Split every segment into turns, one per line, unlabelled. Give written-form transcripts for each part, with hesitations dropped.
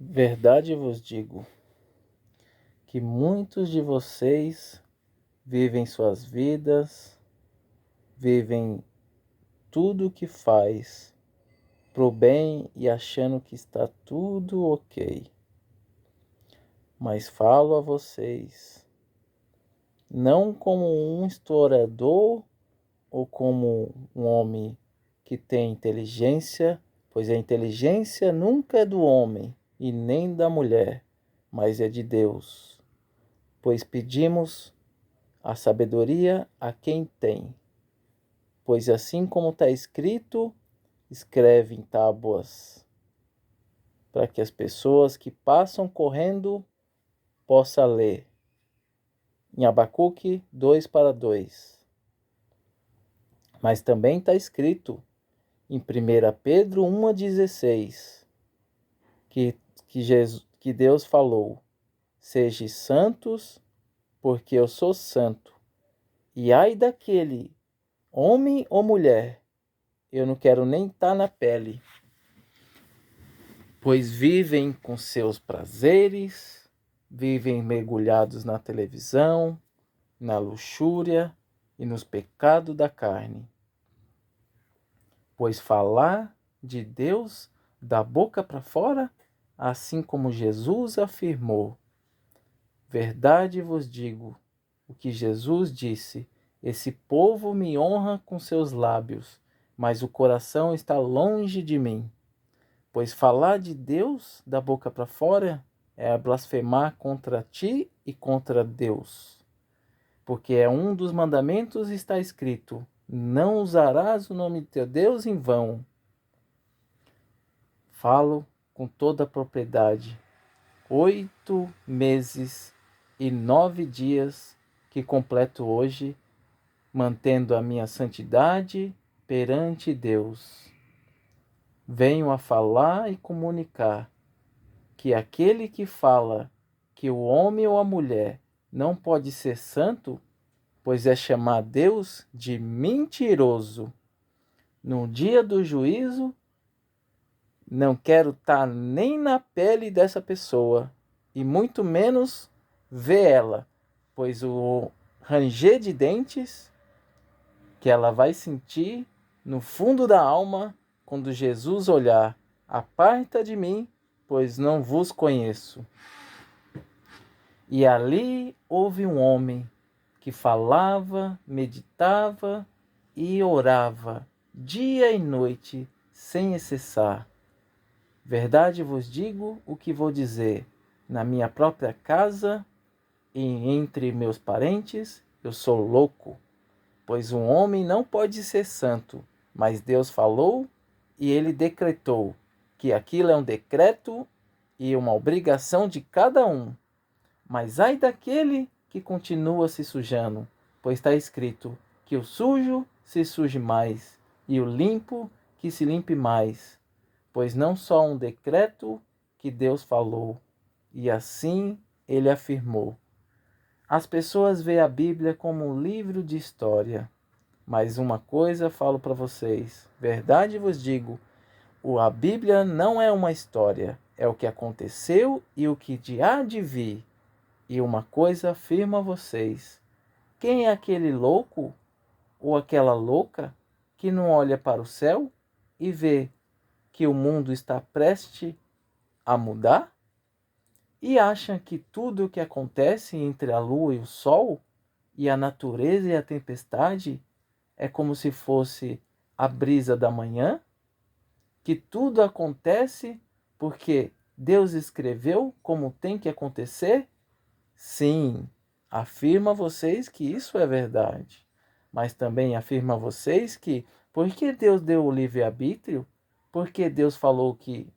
Verdade vos digo, que muitos de vocês vivem suas vidas, vivem tudo o que faz pro bem e achando que está tudo ok. Mas falo a vocês, não como um historiador ou como um homem que tem inteligência, pois a inteligência nunca é do homem e nem da mulher, mas é de Deus. Pois pedimos a sabedoria a quem tem. Pois assim como está escrito, escreve em tábuas, para que as pessoas que passam correndo possam ler. Em Abacuque 2:2. Mas também está escrito em 1 Pedro 1:16, que Deus falou: Sejam santos, porque eu sou santo. E ai daquele homem ou mulher, eu não quero nem estar na pele, pois vivem com seus prazeres, vivem mergulhados na televisão, na luxúria e nos pecados da carne. Pois falar de Deus da boca para fora, assim como Jesus afirmou: Verdade vos digo, o que Jesus disse: Esse povo me honra com seus lábios, mas o coração está longe de mim. Pois falar de Deus da boca para fora é blasfemar contra ti e contra Deus. Porque é um dos mandamentos está escrito: Não usarás o nome de teu Deus em vão. Falo com toda a propriedade. 8 meses e 9 dias que completo hoje, mantendo a minha santidade perante Deus. Venho a falar e comunicar que aquele que fala que o homem ou a mulher não pode ser santo, pois é chamar Deus de mentiroso. No dia do juízo, não quero estar nem na pele dessa pessoa, e muito menos ver ela, pois o ranger de dentes que ela vai sentir no fundo da alma quando Jesus olhar: Aparta de mim, pois não vos conheço. E ali houve um homem que falava, meditava e orava dia e noite sem cessar. Verdade vos digo o que vou dizer: na minha própria casa e entre meus parentes, eu sou louco, pois um homem não pode ser santo, mas Deus falou e ele decretou que aquilo é um decreto e uma obrigação de cada um. Mas ai daquele que continua se sujando, pois está escrito que o sujo se suje mais e o limpo que se limpe mais. Pois não só um decreto que Deus falou, e assim ele afirmou. As pessoas veem a Bíblia como um livro de história, mas uma coisa falo para vocês, verdade vos digo, a Bíblia não é uma história, é o que aconteceu e o que há de vir. E uma coisa afirmo a vocês, quem é aquele louco ou aquela louca que não olha para o céu e vê que o mundo está prestes a mudar? E acha que tudo o que acontece entre a lua e o sol, e a natureza e a tempestade, é como se fosse a brisa da manhã? Que tudo acontece porque Deus escreveu como tem que acontecer? Sim, afirmo a vocês que isso é verdade. Mas também afirmo a vocês que, porque Deus deu o livre-arbítrio, porque Deus falou que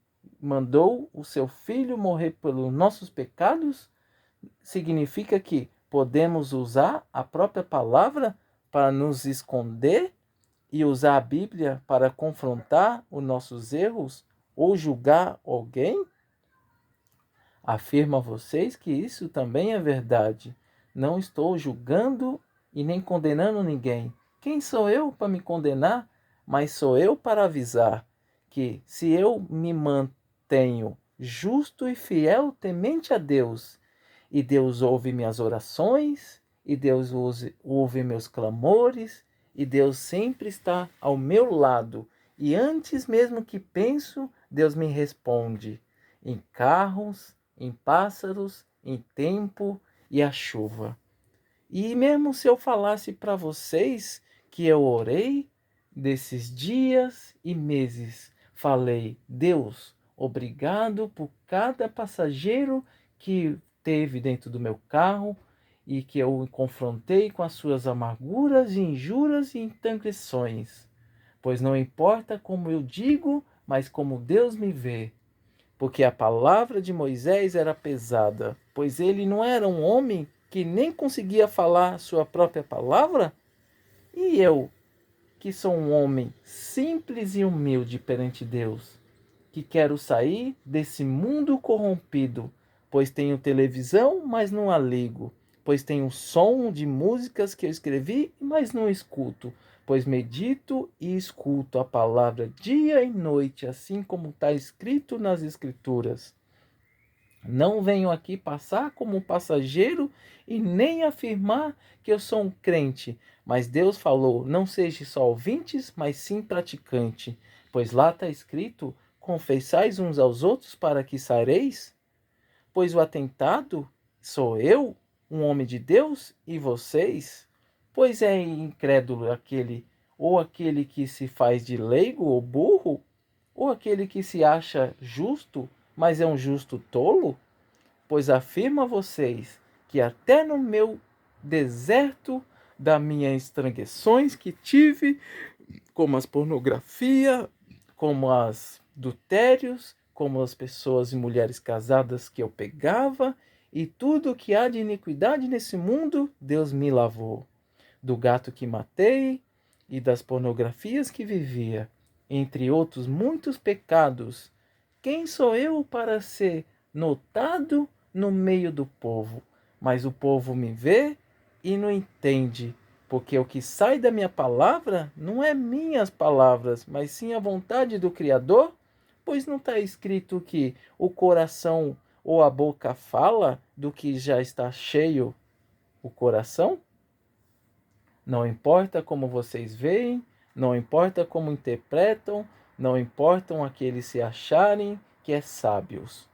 mandou o seu Filho morrer pelos nossos pecados, significa que podemos usar a própria palavra para nos esconder e usar a Bíblia para confrontar os nossos erros ou julgar alguém? Afirmo a vocês que isso também é verdade. Não estou julgando e nem condenando ninguém. Quem sou eu para me condenar? Mas sou eu para avisar que se eu me mantenho justo e fiel, temente a Deus. E Deus ouve minhas orações, e Deus ouve meus clamores, e Deus sempre está ao meu lado. E antes mesmo que penso, Deus me responde. Em carros, em pássaros, em tempo e a chuva. E mesmo se eu falasse para vocês que eu orei desses dias e meses, falei, Deus, obrigado por cada passageiro que teve dentro do meu carro e que eu confrontei com as suas amarguras, injuras e transgressões. Pois não importa como eu digo, mas como Deus me vê. Porque a palavra de Moisés era pesada, pois ele não era um homem que nem conseguia falar sua própria palavra? E eu, que sou um homem simples e humilde perante Deus, que quero sair desse mundo corrompido, pois tenho televisão, mas não a ligo, pois tenho som de músicas que eu escrevi, mas não escuto, pois medito e escuto a palavra dia e noite, assim como está escrito nas Escrituras. Não venho aqui passar como um passageiro e nem afirmar que eu sou um crente, mas Deus falou, não seja só ouvintes, mas sim praticante, pois lá está escrito, confessais uns aos outros para que sareis? Pois o atentado sou eu, um homem de Deus, e vocês? Pois é incrédulo aquele que se faz de leigo ou burro, ou aquele que se acha justo, mas é um justo tolo? Pois afirmo a vocês que até no meu deserto das minhas transgressões que tive, como as pornografia, como as adultérios, como as pessoas e mulheres casadas que eu pegava, e tudo que há de iniquidade nesse mundo, Deus me lavou. Do gato que matei e das pornografias que vivia, entre outros muitos pecados. Quem sou eu para ser notado no meio do povo? Mas o povo me vê e não entende, porque o que sai da minha palavra não é minhas palavras, mas sim a vontade do Criador? Pois não está escrito que o coração ou a boca fala do que já está cheio o coração? Não importa como vocês veem, não importa como interpretam, não importam aqueles se acharem que é sábios.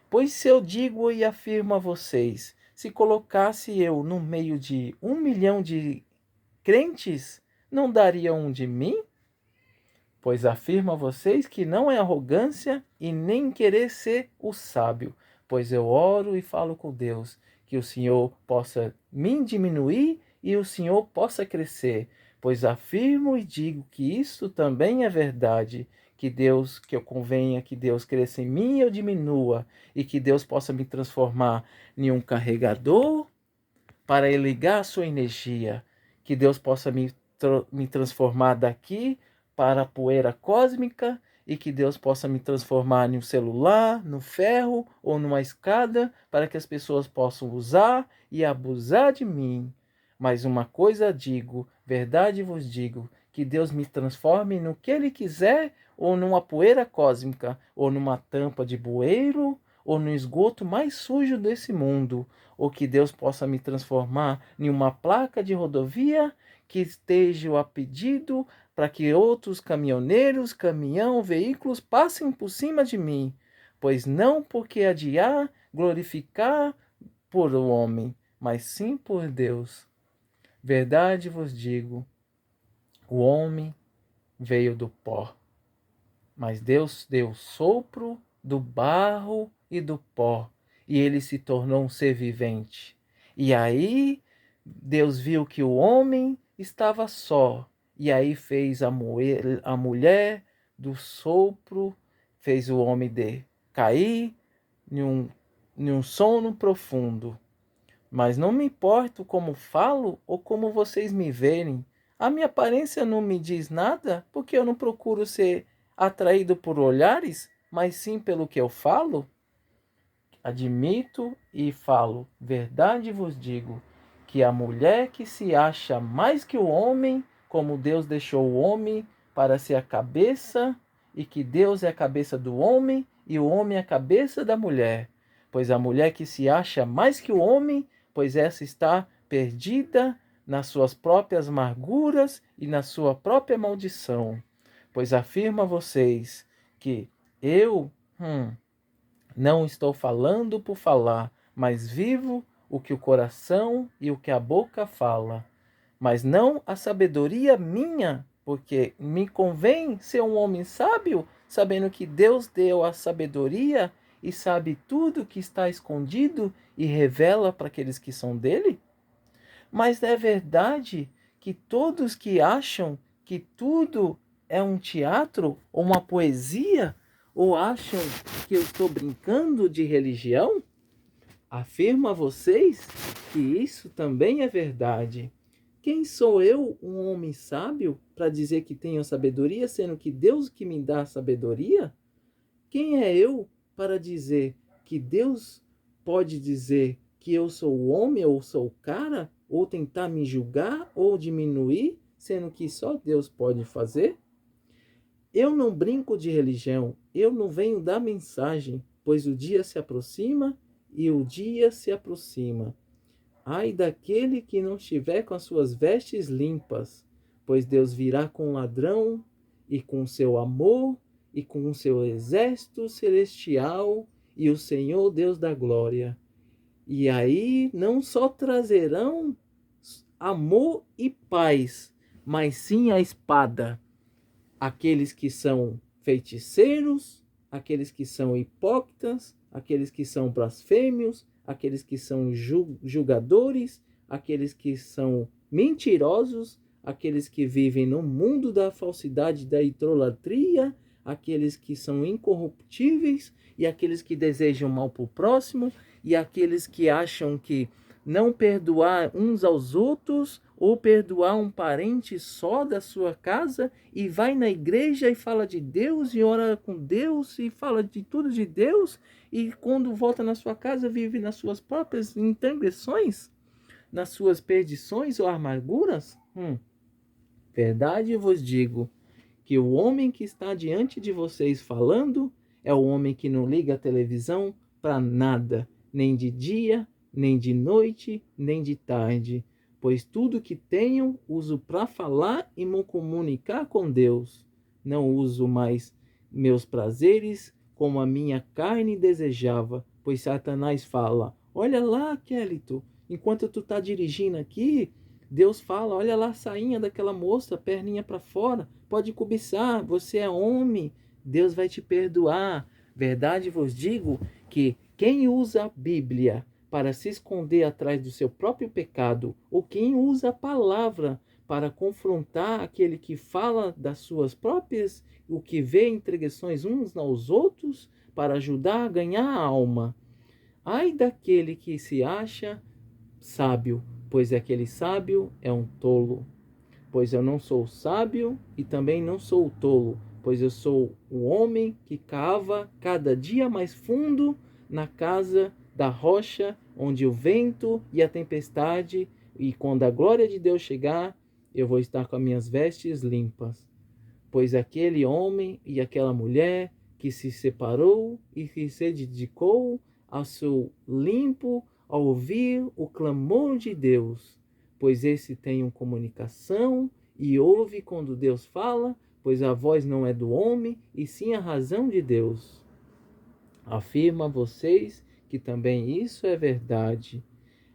Pois se eu digo e afirmo a vocês, se colocasse eu no meio de 1 milhão de crentes, não daria um de mim? Pois afirmo a vocês que não é arrogância e nem querer ser o sábio, pois eu oro e falo com Deus, que o Senhor possa me diminuir e o Senhor possa crescer, pois afirmo e digo que isso também é verdade, que eu convenha que Deus cresça em mim e eu diminua, e que Deus possa me transformar em um carregador para ligar a sua energia, que Deus possa me transformar daqui para a poeira cósmica e que Deus possa me transformar em um celular, no ferro ou numa escada para que as pessoas possam usar e abusar de mim. Mas uma coisa digo, verdade vos digo, que Deus me transforme no que Ele quiser, ou numa poeira cósmica, ou numa tampa de bueiro, ou no esgoto mais sujo desse mundo, ou que Deus possa me transformar em uma placa de rodovia que esteja a pedido para que outros caminhoneiros, caminhão, veículos passem por cima de mim, pois não porque adiar glorificar por o homem, mas sim por Deus. Verdade vos digo, o homem veio do pó, mas Deus deu sopro do barro e do pó, e ele se tornou um ser vivente. E aí Deus viu que o homem estava só, e aí fez a mulher do sopro, fez o homem cair em um sono profundo. Mas não me importo como falo ou como vocês me verem. A minha aparência não me diz nada, porque eu não procuro ser atraído por olhares, mas sim pelo que eu falo. Admito e falo, verdade vos digo, que a mulher que se acha mais que o homem, como Deus deixou o homem para ser a cabeça, e que Deus é a cabeça do homem, e o homem a cabeça da mulher. Pois a mulher que se acha mais que o homem, pois essa está perdida nas suas próprias amarguras e na sua própria maldição. Pois afirmo a vocês que eu não estou falando por falar, mas vivo o que o coração e o que a boca fala. Mas não a sabedoria minha, porque me convém ser um homem sábio, sabendo que Deus deu a sabedoria e sabe tudo que está escondido e revela para aqueles que são dele? Mas é verdade que todos que acham que tudo é um teatro ou uma poesia, ou acham que eu estou brincando de religião, afirmo a vocês que isso também é verdade. Quem sou eu, um homem sábio, para dizer que tenho sabedoria, sendo que Deus que me dá a sabedoria? Quem é eu para dizer que Deus pode dizer que eu sou o homem ou sou o cara, ou tentar me julgar ou diminuir, sendo que só Deus pode fazer? Eu não brinco de religião, eu não venho dar mensagem, pois o dia se aproxima e o dia se aproxima. Ai daquele que não estiver com as suas vestes limpas, pois Deus virá com um ladrão e com seu amor e com o seu exército celestial e o Senhor Deus da glória. E aí não só trazerão amor e paz, mas sim a espada. Aqueles que são feiticeiros, aqueles que são hipócritas, aqueles que são blasfêmios, aqueles que são julgadores, aqueles que são mentirosos, aqueles que vivem no mundo da falsidade, da idolatria, aqueles que são incorruptíveis e aqueles que desejam mal para o próximo e aqueles que acham que não perdoar uns aos outros ou perdoar um parente só da sua casa e vai na igreja e fala de Deus e ora com Deus e fala de tudo de Deus e quando volta na sua casa vive nas suas próprias transgressões, nas suas perdições ou amarguras? Verdade vos digo que o homem que está diante de vocês falando é o homem que não liga a televisão para nada, nem de dia, nem de noite, nem de tarde, pois tudo que tenho uso para falar e me comunicar com Deus. Não uso mais meus prazeres como a minha carne desejava, pois Satanás fala: olha lá, Kélito, enquanto tu tá dirigindo aqui, Deus fala: olha lá a sainha daquela moça, perninha para fora, pode cobiçar, você é homem, Deus vai te perdoar. Verdade vos digo que quem usa a Bíblia para se esconder atrás do seu próprio pecado, ou quem usa a palavra para confrontar aquele que fala das suas próprias, o que vê entreguições uns aos outros, para ajudar a ganhar a alma. Ai daquele que se acha sábio, pois aquele sábio é um tolo. Pois eu não sou sábio e também não sou tolo, pois eu sou o homem que cava cada dia mais fundo na casa da rocha, onde o vento e a tempestade, e quando a glória de Deus chegar, eu vou estar com as minhas vestes limpas. Pois aquele homem e aquela mulher que se separou e que se dedicou ao seu limpo, a ouvir o clamor de Deus, pois esse tem uma comunicação e ouve quando Deus fala, pois a voz não é do homem, e sim a razão de Deus. Afirmo a vocês que também isso é verdade.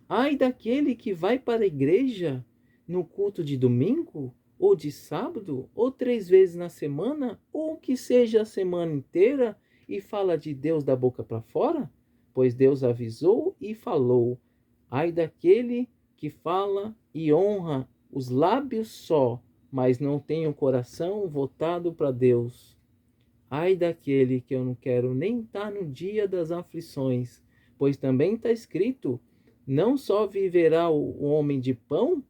Ai daquele que vai para a igreja no culto de domingo, ou de sábado, ou 3 vezes na semana, ou que seja a semana inteira, e fala de Deus da boca para fora? Pois Deus avisou e falou. Ai daquele que fala e honra os lábios só, mas não tem o coração voltado para Deus. Ai daquele que eu não quero nem estar no dia das aflições, pois também está escrito: não só viverá o homem de pão,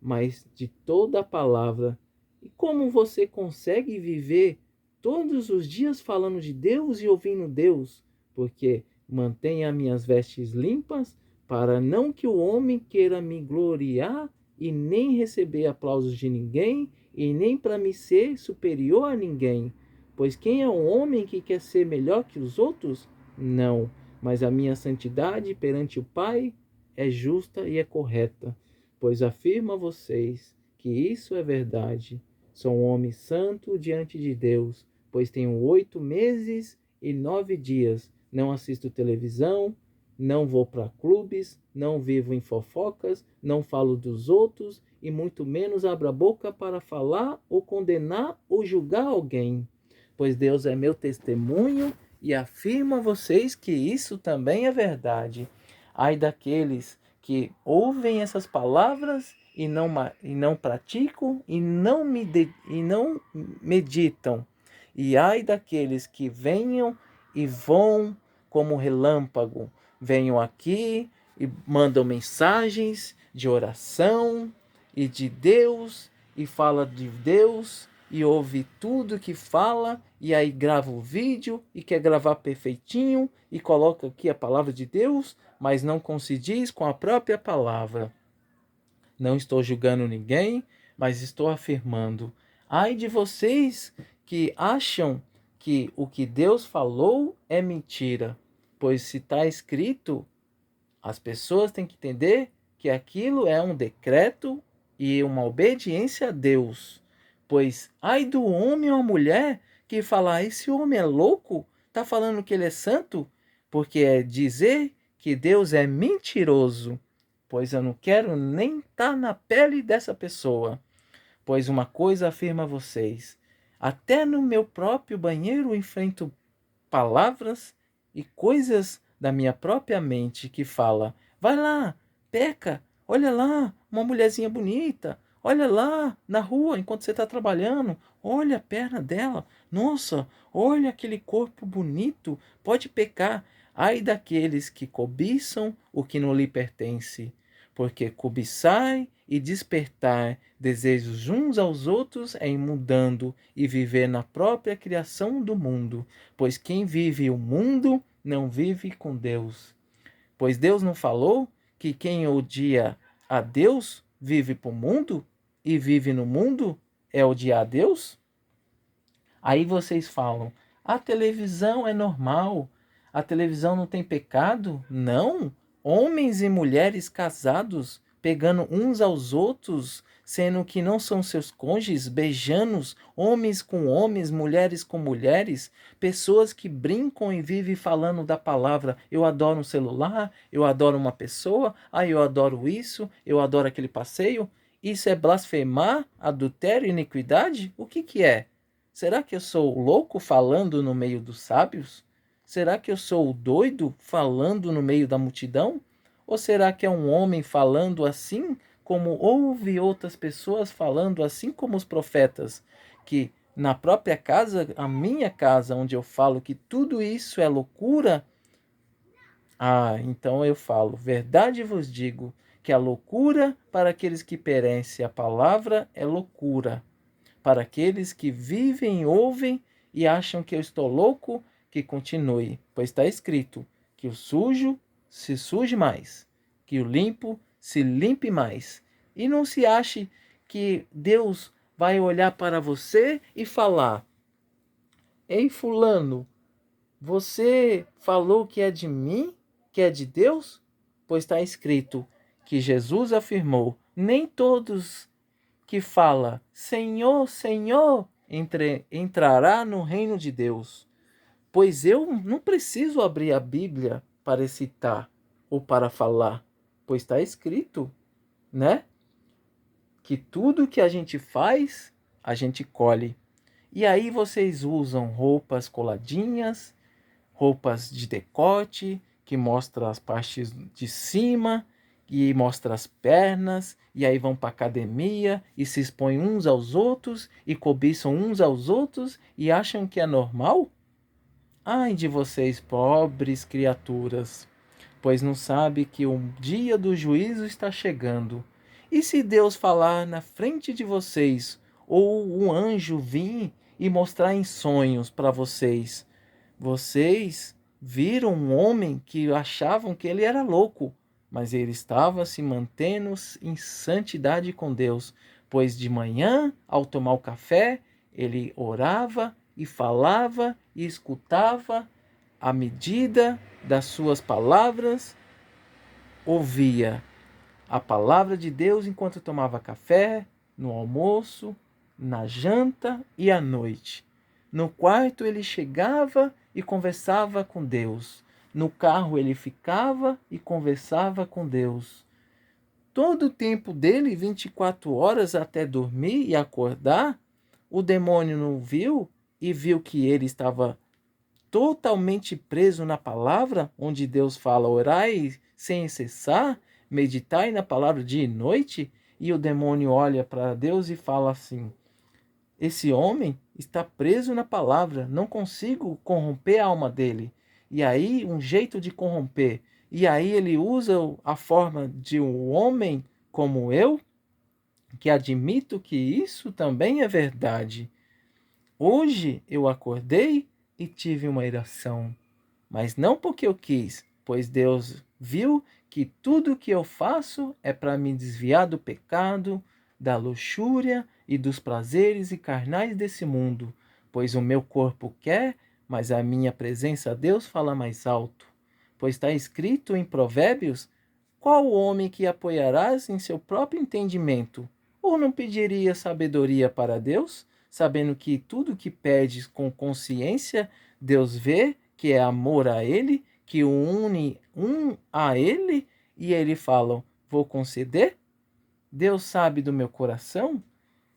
mas de toda a palavra. E como você consegue viver todos os dias falando de Deus e ouvindo Deus? Porque mantenha minhas vestes limpas, para não que o homem queira me gloriar e nem receber aplausos de ninguém, e nem para me ser superior a ninguém, Pois quem é o homem que quer ser melhor que os outros? Não, mas a minha santidade perante o Pai é justa e é correta, pois afirmo a vocês que isso é verdade. Sou um homem santo diante de Deus, pois tenho 8 meses e 9 dias. Não assisto televisão, não vou para clubes, não vivo em fofocas, não falo dos outros e muito menos abro a boca para falar ou condenar ou julgar alguém. Pois Deus é meu testemunho e afirmo a vocês que isso também é verdade. Ai daqueles que ouvem essas palavras e não praticam e não meditam. E ai daqueles que venham e vão como relâmpago, venham aqui e mandam mensagens de oração e de Deus e fala de Deus e ouve tudo que fala e aí grava o vídeo e quer gravar perfeitinho e coloca aqui a palavra de Deus, mas não condiz com a própria palavra. Não estou julgando ninguém, mas estou afirmando. Ai de vocês que acham que o que Deus falou é mentira, pois se está escrito, as pessoas têm que entender que aquilo é um decreto e uma obediência a Deus. Pois ai do homem ou a mulher que falar, esse homem é louco, está falando que ele é santo, porque é dizer que Deus é mentiroso. Pois eu não quero nem estar na pele dessa pessoa. Pois uma coisa afirmo a vocês: até no meu próprio banheiro enfrento palavras e coisas da minha própria mente que fala: vai lá, peca, olha lá, uma mulherzinha bonita, olha lá na rua enquanto você está trabalhando, olha a perna dela, nossa, olha aquele corpo bonito, pode pecar. Ai daqueles que cobiçam o que não lhe pertence, porque cobiçar e despertar desejos uns aos outros é imundando e viver na própria criação do mundo, pois quem vive o mundo não vive com Deus. Pois Deus não falou que quem odia a Deus vive para o mundo e vive no mundo é odiar a Deus? Aí vocês falam: a televisão é normal, a televisão não tem pecado? Não. Homens e mulheres casados pegando uns aos outros, sendo que não são seus cônjuges, beijando homens com homens, mulheres com mulheres, pessoas que brincam e vivem falando da palavra. Eu adoro um celular, eu adoro uma pessoa, eu adoro isso, eu adoro aquele passeio. Isso é blasfemar, adultério, iniquidade? O que que é? Será que eu sou louco falando no meio dos sábios? Será que eu sou o doido falando no meio da multidão? Ou será que é um homem falando assim como ouve outras pessoas falando assim como os profetas? Que na própria casa, a minha casa, onde eu falo que tudo isso é loucura, então eu falo, verdade vos digo, que a loucura para aqueles que perecem, a palavra é loucura. Para aqueles que vivem, ouvem e acham que eu estou louco, que continue, pois está escrito que o sujo se suje mais, que o limpo se limpe mais. E não se ache que Deus vai olhar para você e falar: ei, fulano, você falou que é de mim, que é de Deus? Pois está escrito que Jesus afirmou: nem todos que fala Senhor, Senhor, entrará no reino de Deus. Pois eu não preciso abrir a Bíblia para citar ou para falar, pois está escrito, né? Que tudo que a gente faz, a gente colhe. E aí vocês usam roupas coladinhas, roupas de decote, que mostra as partes de cima e mostra as pernas, e aí vão para academia e se expõem uns aos outros e cobiçam uns aos outros e acham que é normal? Ai de vocês, pobres criaturas, pois não sabe que o dia do juízo está chegando. E se Deus falar na frente de vocês, ou um anjo vir e mostrar em sonhos para vocês, vocês viram um homem que achavam que ele era louco, mas ele estava se mantendo em santidade com Deus, pois de manhã, ao tomar o café, ele orava e falava e escutava à medida das suas palavras, ouvia a palavra de Deus enquanto tomava café, no almoço, na janta e à noite. No quarto ele chegava e conversava com Deus. No carro ele ficava e conversava com Deus. Todo o tempo dele, 24 horas até dormir e acordar, o demônio não viu e viu que ele estava totalmente preso na palavra, onde Deus fala: orai sem cessar, meditai na palavra dia e noite, e o demônio olha para Deus e fala assim: esse homem está preso na palavra, não consigo corromper a alma dele. E aí, um jeito de corromper. E aí ele usa a forma de um homem como eu, que admito que isso também é verdade. Hoje eu acordei e tive uma ereção, mas não porque eu quis, pois Deus viu que tudo que eu faço é para me desviar do pecado, da luxúria e dos prazeres e carnais desse mundo, pois o meu corpo quer, mas a minha presença a Deus fala mais alto. Pois está escrito em Provérbios: qual o homem que apoiarás em seu próprio entendimento? Ou não pediria sabedoria para Deus, sabendo que tudo que pedes com consciência, Deus vê que é amor a Ele, que o une um a Ele, e Ele fala: vou conceder? Deus sabe do meu coração?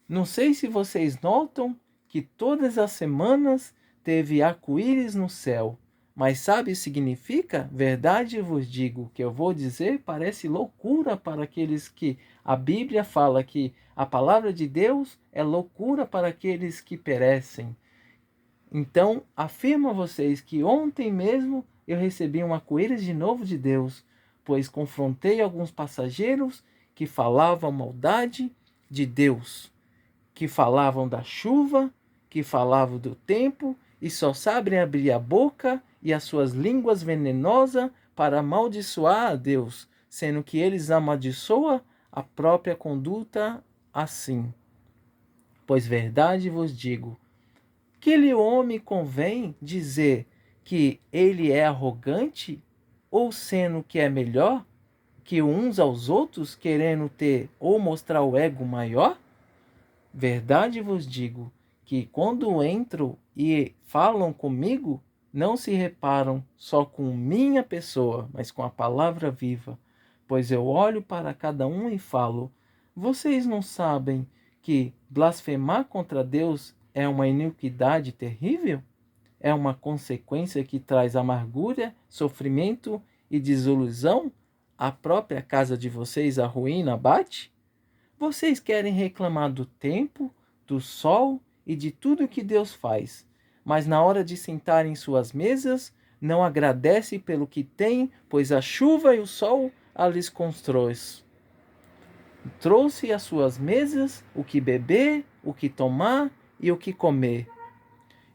Não sei se vocês notam que todas as semanas teve arco-íris no céu. Mas sabe o que significa? Verdade vos digo, que eu vou dizer parece loucura para aqueles que a Bíblia fala que a palavra de Deus é loucura para aqueles que perecem. Então, afirmo a vocês que ontem mesmo eu recebi um arco-íris de novo de Deus, pois confrontei alguns passageiros que falavam maldade de Deus, que falavam da chuva, que falavam do tempo, e só sabem abrir a boca e as suas línguas venenosas para amaldiçoar a Deus, sendo que eles amaldiçoam a própria conduta assim. Pois verdade vos digo, que lhe homem convém dizer que ele é arrogante, ou sendo que é melhor que uns aos outros, querendo ter ou mostrar o ego maior? Verdade vos digo que quando entro e falam comigo, não se reparam só com minha pessoa, mas com a palavra viva. Pois eu olho para cada um e falo: vocês não sabem que blasfemar contra Deus é uma iniquidade terrível? É uma consequência que traz amargura, sofrimento e desilusão? A própria casa de vocês a ruína bate? Vocês querem reclamar do tempo, do sol e de tudo que Deus faz, mas na hora de sentar em suas mesas, não agradecem pelo que têm, pois a chuva e o sol a lhes constrói. Trouxe às suas mesas o que beber, o que tomar e o que comer.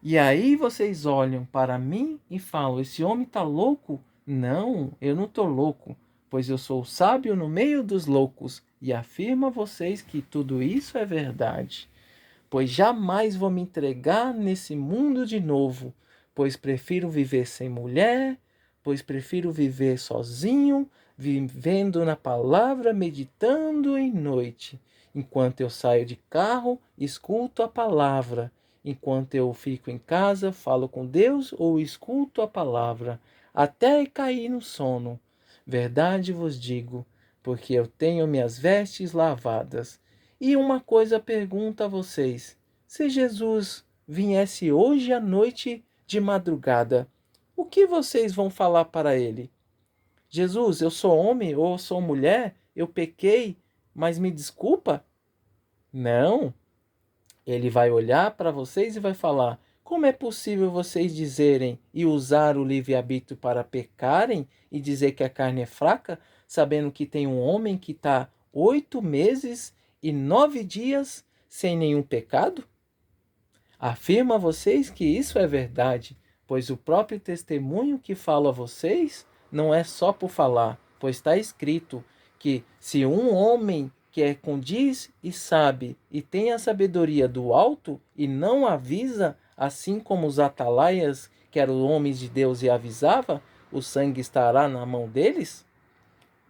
E aí vocês olham para mim e falam: esse homem está louco? Não, eu não estou louco, pois eu sou sábio no meio dos loucos, e afirmo a vocês que tudo isso é verdade. Pois jamais vou me entregar nesse mundo de novo, pois prefiro viver sem mulher, pois prefiro viver sozinho, vivendo na palavra, meditando em noite. Enquanto eu saio de carro, escuto a palavra. Enquanto eu fico em casa, falo com Deus ou escuto a palavra, até cair no sono. Verdade vos digo, porque eu tenho minhas vestes lavadas. E uma coisa pergunto a vocês: se Jesus viesse hoje à noite de madrugada, o que vocês vão falar para ele? Jesus, eu sou homem ou sou mulher, eu pequei, mas me desculpa? Não. Ele vai olhar para vocês e vai falar: como é possível vocês dizerem e usar o livre-arbítrio para pecarem e dizer que a carne é fraca, sabendo que tem um homem que está 8 meses e 9 dias sem nenhum pecado? Afirmo a vocês que isso é verdade, pois o próprio testemunho que falo a vocês não é só por falar, pois está escrito que se um homem que condiz e sabe e tem a sabedoria do alto e não avisa assim como os atalaias, que eram homens de Deus, e avisava, o sangue estará na mão deles?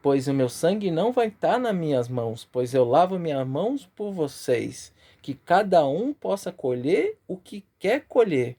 Pois o meu sangue não vai estar nas minhas mãos, pois eu lavo minhas mãos por vocês, que cada um possa colher o que quer colher.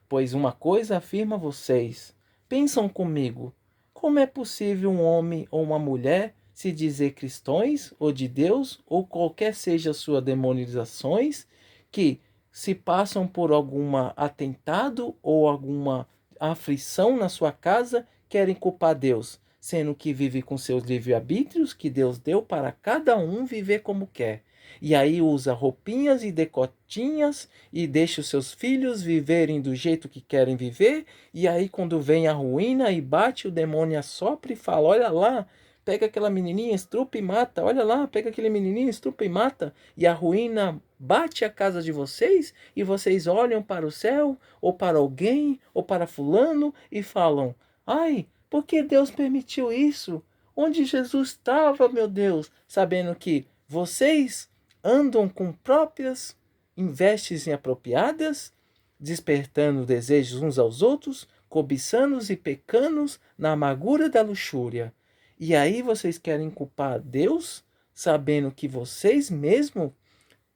Pois uma coisa afirmo a vocês, pensam comigo, como é possível um homem ou uma mulher se dizer cristãos ou de Deus, ou qualquer seja suas demonizações, que se passam por algum atentado ou alguma aflição na sua casa, querem culpar Deus, sendo que vive com seus livre-arbítrios que Deus deu para cada um viver como quer. E aí usa roupinhas e decotinhas e deixa os seus filhos viverem do jeito que querem viver. E aí quando vem a ruína e bate, o demônio assopra e fala, olha lá, pega aquela menininha, estrupa e mata. Olha lá, pega aquele menininho, estrupa e mata. E a ruína bate a casa de vocês e vocês olham para o céu ou para alguém ou para fulano e falam, ai, por que Deus permitiu isso? Onde Jesus estava, meu Deus? Sabendo que vocês andam com próprias vestes inapropriadas, despertando desejos uns aos outros, cobiçando e pecando na amargura da luxúria. E aí vocês querem culpar Deus, sabendo que vocês mesmos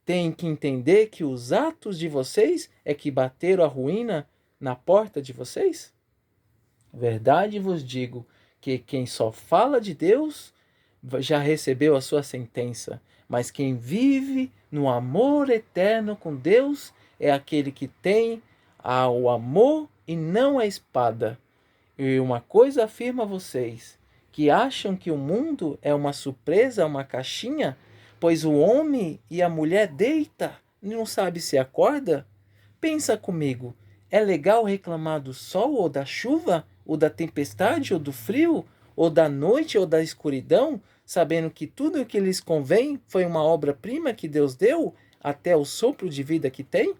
têm que entender que os atos de vocês é que bateram a ruína na porta de vocês? Verdade vos digo que quem só fala de Deus já recebeu a sua sentença, mas quem vive no amor eterno com Deus é aquele que tem o amor e não a espada. E uma coisa afirmo a vocês, que acham que o mundo é uma surpresa, uma caixinha, pois o homem e a mulher deita, não sabe se acorda? Pensa comigo, é legal reclamar do sol ou da chuva, ou da tempestade ou do frio, ou da noite ou da escuridão, sabendo que tudo o que lhes convém foi uma obra-prima que Deus deu, até o sopro de vida que tem?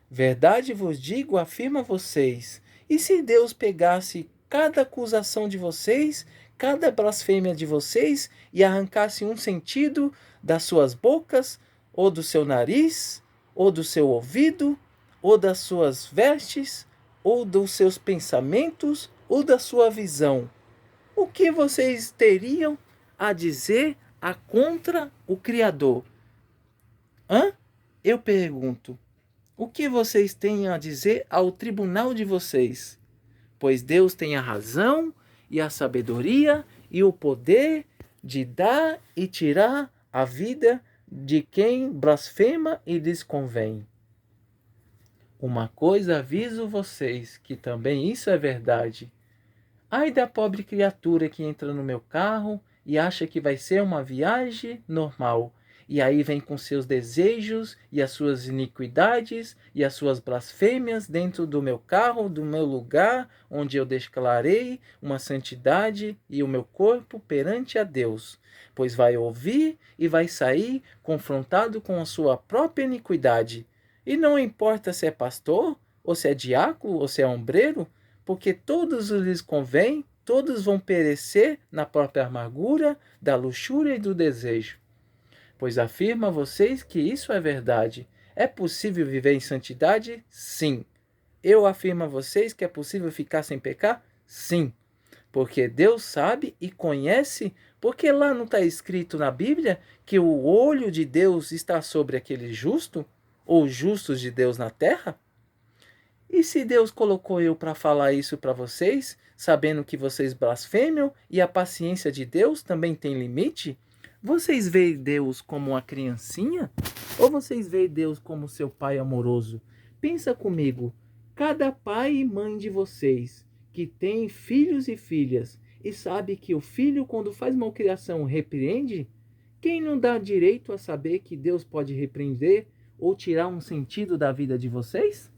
Verdade vos digo, afirmo a vocês, e se Deus pegasse cada acusação de vocês, cada blasfêmia de vocês, e arrancasse um sentido das suas bocas, ou do seu nariz, ou do seu ouvido, ou das suas vestes, ou dos seus pensamentos, ou da sua visão, o que vocês teriam a dizer contra o Criador? Hã? Eu pergunto, o que vocês têm a dizer ao tribunal de vocês? Pois Deus tem a razão e a sabedoria e o poder de dar e tirar a vida de quem blasfema e lhes convém. Uma coisa aviso vocês, que também isso é verdade. Ai da pobre criatura que entra no meu carro e acha que vai ser uma viagem normal. E aí vem com seus desejos e as suas iniquidades e as suas blasfêmias dentro do meu carro, do meu lugar, onde eu declarei uma santidade e o meu corpo perante a Deus. Pois vai ouvir e vai sair confrontado com a sua própria iniquidade. E não importa se é pastor, ou se é diácono, ou se é ombreiro, porque todos lhes convém, todos vão perecer na própria amargura, da luxúria e do desejo. Pois afirmo a vocês que isso é verdade. É possível viver em santidade? Sim. Eu afirmo a vocês que é possível ficar sem pecar? Sim. Porque Deus sabe e conhece, porque lá não está escrito na Bíblia que o olho de Deus está sobre aquele justo, ou justos de Deus na terra? E se Deus colocou eu para falar isso para vocês, sabendo que vocês blasfemam e a paciência de Deus também tem limite? Vocês veem Deus como uma criancinha? Ou vocês veem Deus como seu pai amoroso? Pensa comigo, cada pai e mãe de vocês que tem filhos e filhas e sabe que o filho quando faz malcriação repreende, quem não dá direito a saber que Deus pode repreender ou tirar um sentido da vida de vocês?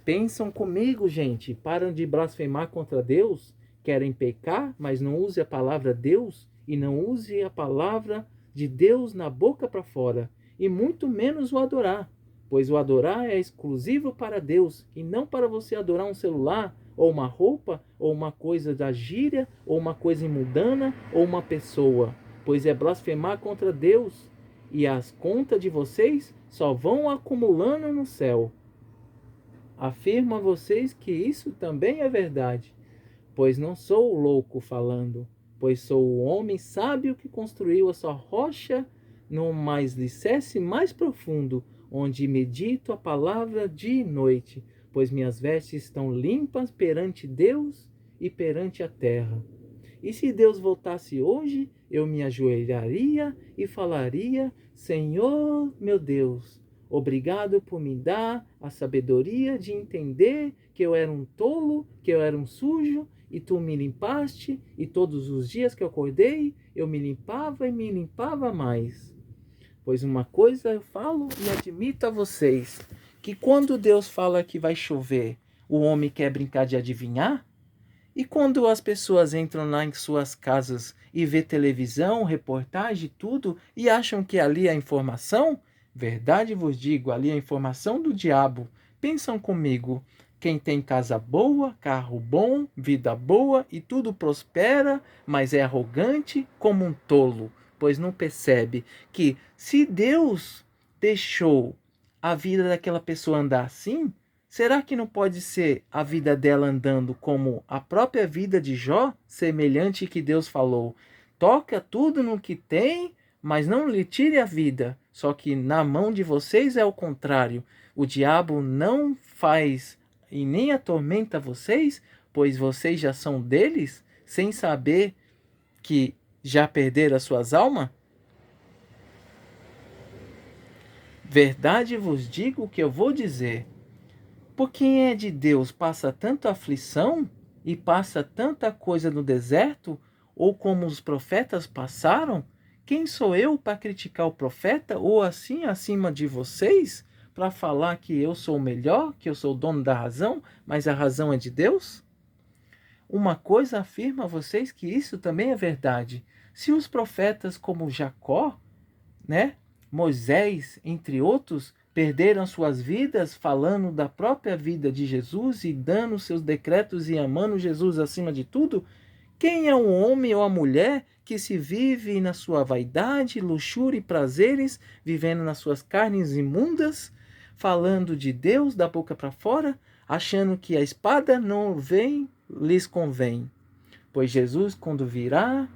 Pensam comigo, gente, param de blasfemar contra Deus, querem pecar, mas não use a palavra Deus e não use a palavra de Deus na boca para fora, e muito menos o adorar, pois o adorar é exclusivo para Deus e não para você adorar um celular, ou uma roupa, ou uma coisa da gíria, ou uma coisa imundana, ou uma pessoa, pois é blasfemar contra Deus, e as contas de vocês só vão acumulando no céu. Afirmo a vocês que isso também é verdade. Pois não sou o louco falando, pois sou o homem sábio que construiu a sua rocha no mais alicerce mais profundo, onde medito a palavra dia e noite, pois minhas vestes estão limpas perante Deus e perante a terra. E se Deus voltasse hoje, eu me ajoelharia e falaria: Senhor, meu Deus, obrigado por me dar a sabedoria de entender que eu era um tolo, que eu era um sujo, e tu me limpaste, e todos os dias que eu acordei, eu me limpava e me limpava mais. Pois uma coisa eu falo e admito a vocês, que quando Deus fala que vai chover, o homem quer brincar de adivinhar? E quando as pessoas entram lá em suas casas e vê televisão, reportagem, tudo, e acham que ali é informação, verdade vos digo, ali é informação do diabo. Pensam comigo, quem tem casa boa, carro bom, vida boa e tudo prospera, mas é arrogante como um tolo, pois não percebe que se Deus deixou a vida daquela pessoa andar assim, será que não pode ser a vida dela andando como a própria vida de Jó, semelhante que Deus falou? Toca tudo no que tem, mas não lhe tire a vida. Só que na mão de vocês é o contrário. O diabo não faz e nem atormenta vocês, pois vocês já são deles, sem saber que já perderam as suas almas? Verdade vos digo o que eu vou dizer. Por quem é de Deus passa tanta aflição e passa tanta coisa no deserto, ou como os profetas passaram? Quem sou eu para criticar o profeta, ou assim acima de vocês, para falar que eu sou o melhor, que eu sou o dono da razão, mas a razão é de Deus? Uma coisa afirma a vocês que isso também é verdade. Se os profetas como Jacó, né, Moisés, entre outros, perderam suas vidas falando da própria vida de Jesus e dando seus decretos e amando Jesus acima de tudo, quem é o homem ou a mulher que se vive na sua vaidade, luxúria e prazeres, vivendo nas suas carnes imundas, falando de Deus da boca para fora, achando que a espada não vem, lhes convém? Pois Jesus, quando virá,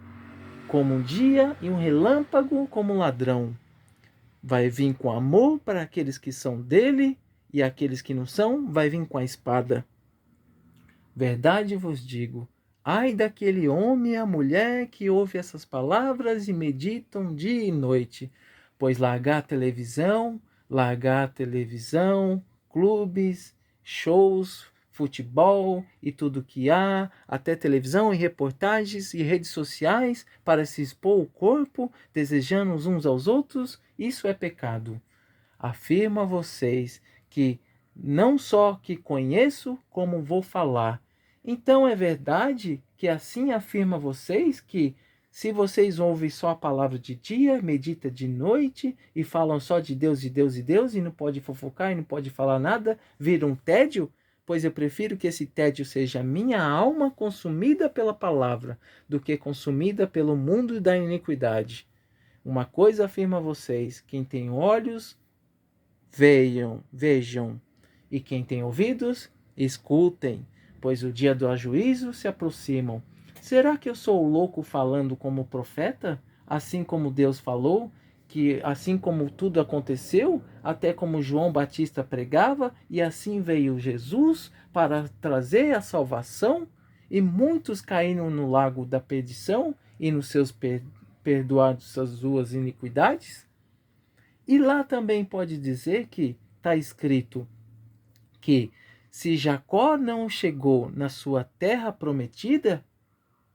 como um dia e um relâmpago como um ladrão, vai vir com amor para aqueles que são dele, e aqueles que não são, vai vir com a espada. Verdade vos digo, ai daquele homem e a mulher que ouve essas palavras e meditam dia e noite, pois largar televisão, clubes, shows, futebol e tudo que há, até televisão e reportagens e redes sociais para se expor o corpo, desejando uns aos outros, isso é pecado. Afirmo a vocês que não só que conheço, como vou falar. Então é verdade que assim afirma a vocês que se vocês ouvem só a palavra de dia, medita de noite e falam só de Deus e Deus e Deus e não pode fofocar e não pode falar nada, vira um tédio? Pois eu prefiro que esse tédio seja minha alma consumida pela palavra do que consumida pelo mundo da iniquidade. Uma coisa afirmo a vocês: quem tem olhos, vejam, e quem tem ouvidos, escutem, pois o dia do juízo se aproxima. Será que eu sou louco falando como profeta, assim como Deus falou, que assim como tudo aconteceu, até como João Batista pregava, e assim veio Jesus para trazer a salvação, e muitos caíram no lago da perdição e nos seus perdoados suas suas iniquidades? E lá também pode dizer que está escrito que se Jacó não chegou na sua terra prometida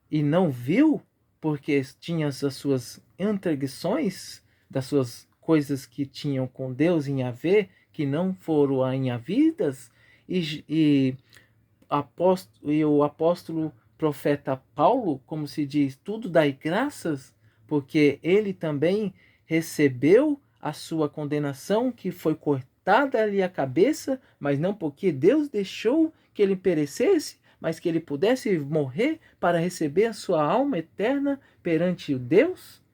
e não viu, porque tinha as suas entreguições, das suas coisas que tinham com Deus em haver, que não foram em havidas, e o apóstolo profeta Paulo, como se diz, tudo dai graças, porque ele também recebeu a sua condenação, que foi cortada ali a cabeça, mas não porque Deus deixou que ele perecesse, mas que ele pudesse morrer para receber a sua alma eterna perante o Deus?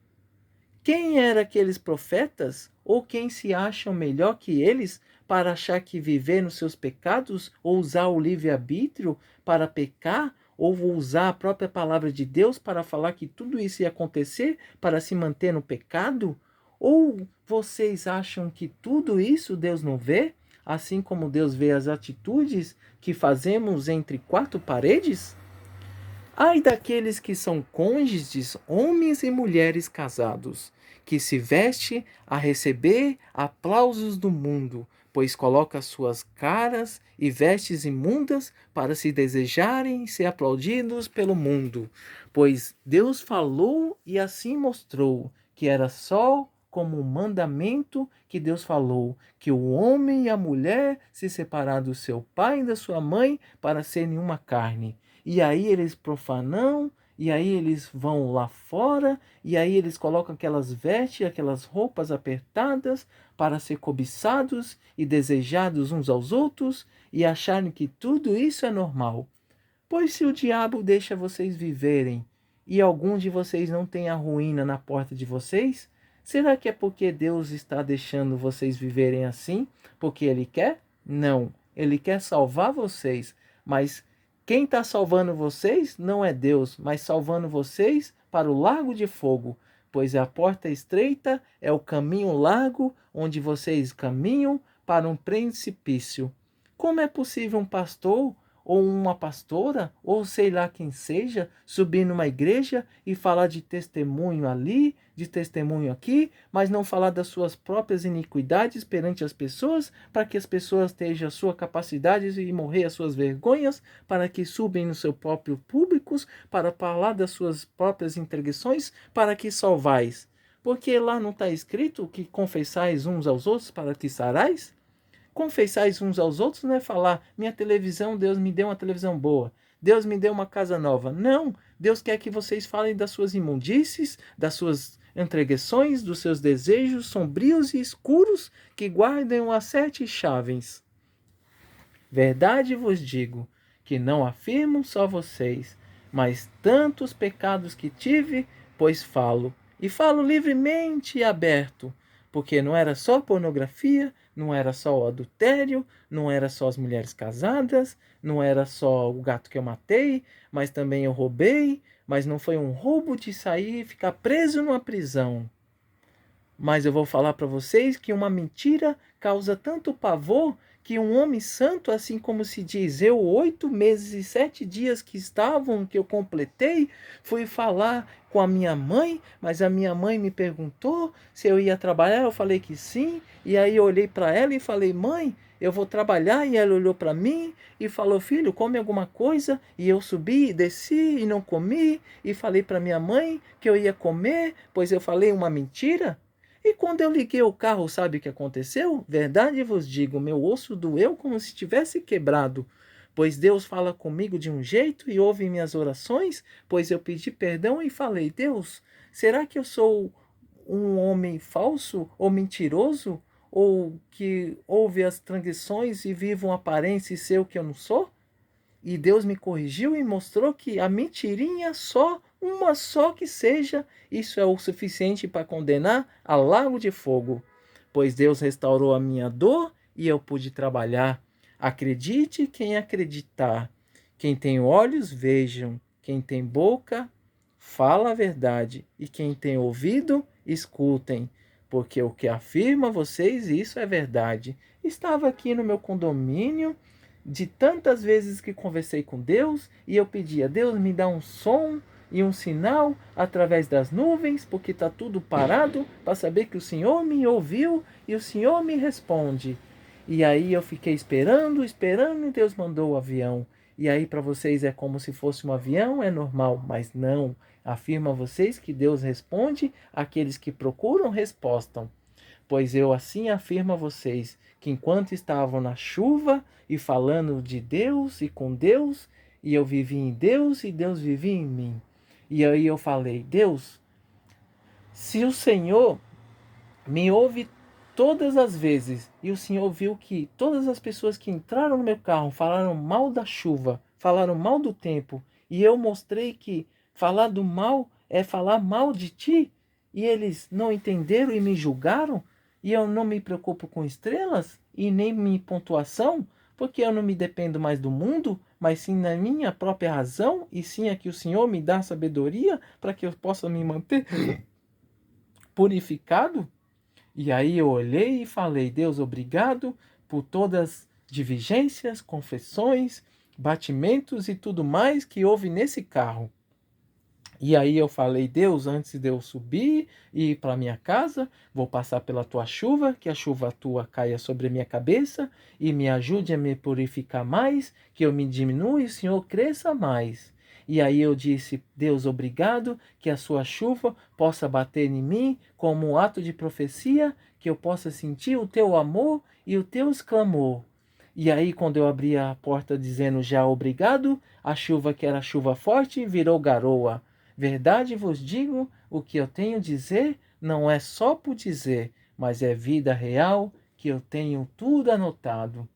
Quem eram aqueles profetas, ou quem se acham melhor que eles, para achar que viver nos seus pecados, ou usar o livre-arbítrio para pecar, ou usar a própria palavra de Deus para falar que tudo isso ia acontecer para se manter no pecado? Ou vocês acham que tudo isso Deus não vê, assim como Deus vê as atitudes que fazemos entre quatro paredes? Ai daqueles que são cônjuges, homens e mulheres casados, que se veste a receber aplausos do mundo, pois coloca suas caras e vestes imundas para se desejarem ser aplaudidos pelo mundo. Pois Deus falou e assim mostrou que era só como um mandamento que Deus falou, que o homem e a mulher se separar do seu pai e da sua mãe para serem uma carne. E aí eles profanam, e aí eles vão lá fora, e aí eles colocam aquelas vestes, aquelas roupas apertadas para ser cobiçados e desejados uns aos outros e acharem que tudo isso é normal. Pois se o diabo deixa vocês viverem e algum de vocês não tem a ruína na porta de vocês, será que é porque Deus está deixando vocês viverem assim? Porque Ele quer? Não. Ele quer salvar vocês, mas quem está salvando vocês não é Deus, mas salvando vocês para o lago de fogo, pois a porta estreita é o caminho largo onde vocês caminham para um precipício. Como é possível um pastor ou uma pastora, ou sei lá quem seja, subir numa igreja e falar de testemunho ali, de testemunho aqui, mas não falar das suas próprias iniquidades perante as pessoas, para que as pessoas tenham a sua capacidade de morrer as suas vergonhas, para que subem no seu próprio públicos, para falar das suas próprias interdições, para que salvais. Porque lá não está escrito que confessais uns aos outros para que sarais? Confessais uns aos outros não é falar, minha televisão, Deus me deu uma televisão boa, Deus me deu uma casa nova. Não, Deus quer que vocês falem das suas imundícies, das suas entreguições, dos seus desejos sombrios e escuros que guardam as 7 chaves. Verdade vos digo, que não afirmo só vocês, mas tantos pecados que tive, pois falo, e falo livremente e aberto, porque não era só pornografia, não era só o adultério, não era só as mulheres casadas, não era só o gato que eu matei, mas também eu roubei, mas não foi um roubo de sair e ficar preso numa prisão. Mas eu vou falar para vocês que uma mentira causa tanto pavor que um homem santo, assim como se diz, eu 8 meses e 7 dias que estavam, que eu completei, fui falar com a minha mãe, mas a minha mãe me perguntou se eu ia trabalhar, eu falei que sim, e aí eu olhei para ela e falei, mãe, eu vou trabalhar, e ela olhou para mim e falou, filho, come alguma coisa, e eu subi, desci e não comi, e falei para minha mãe que eu ia comer, pois eu falei uma mentira. E quando eu liguei o carro, sabe o que aconteceu? Verdade vos digo, meu osso doeu como se tivesse quebrado. Pois Deus fala comigo de um jeito e ouve minhas orações, pois eu pedi perdão e falei, Deus, será que eu sou um homem falso ou mentiroso? Ou que ouve as transgressões e vive uma aparência e ser o que eu não sou? E Deus me corrigiu e mostrou que a mentirinha só, uma só que seja, isso é o suficiente para condenar a lago de fogo. Pois Deus restaurou a minha dor e eu pude trabalhar. Acredite quem acreditar. Quem tem olhos, vejam. Quem tem boca, fala a verdade. E quem tem ouvido, escutem. Porque o que afirma a vocês, isso é verdade. Estava aqui no meu condomínio, de tantas vezes que conversei com Deus e eu pedia, Deus me dá um som e um sinal através das nuvens, porque está tudo parado, para saber que o Senhor me ouviu e o Senhor me responde. E aí eu fiquei esperando, esperando, e Deus mandou o avião. E aí para vocês é como se fosse um avião, é normal, mas não. Afirma a vocês que Deus responde àqueles que procuram respostam. Pois eu assim afirmo a vocês que enquanto estavam na chuva e falando de Deus e com Deus, e eu vivi em Deus e Deus vivia em mim. E aí eu falei, Deus, se o Senhor me ouve todas as vezes, e o Senhor viu que todas as pessoas que entraram no meu carro falaram mal da chuva, falaram mal do tempo, e eu mostrei que falar do mal é falar mal de ti, e eles não entenderam e me julgaram, e eu não me preocupo com estrelas, e nem minha pontuação, porque eu não me dependo mais do mundo, mas sim na minha própria razão, e sim é que o Senhor me dá sabedoria para que eu possa me manter purificado. E aí eu olhei e falei: Deus, obrigado por todas as divergências, confessões, batimentos e tudo mais que houve nesse carro. E aí eu falei: Deus, antes de eu subir e ir para minha casa, vou passar pela tua chuva, que a chuva tua caia sobre a minha cabeça e me ajude a me purificar mais, que eu me diminua e o Senhor cresça mais. E aí eu disse: Deus, obrigado, que a sua chuva possa bater em mim como um ato de profecia, que eu possa sentir o teu amor e o teu clamor. E aí, quando eu abri a porta dizendo já obrigado, a chuva, que era chuva forte, virou garoa. Verdade vos digo, o que eu tenho a dizer não é só por dizer, mas é vida real, que eu tenho tudo anotado.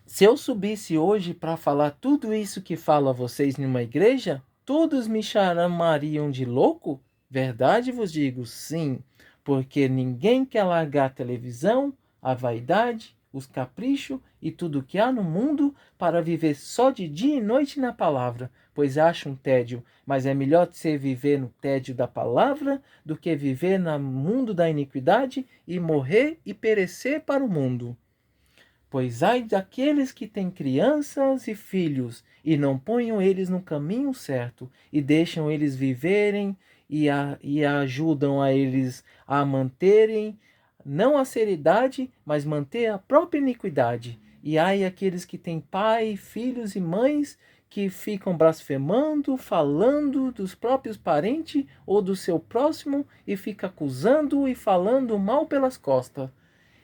Se eu subisse hoje para falar tudo isso que falo a vocês numa igreja, todos me chamariam de louco? Verdade vos digo, sim, porque ninguém quer largar a televisão, a vaidade, os caprichos e tudo que há no mundo para viver só de dia e noite na palavra, pois acha um tédio, mas é melhor você viver no tédio da palavra do que viver no mundo da iniquidade e morrer e perecer para o mundo. Pois ai daqueles que têm crianças e filhos, e não ponham eles no caminho certo, e deixam eles viverem, e ajudam a eles a manterem, não a seriedade, mas manter a própria iniquidade. E ai aqueles que têm pai, filhos e mães, que ficam blasfemando, falando dos próprios parentes ou do seu próximo, e fica acusando e falando mal pelas costas.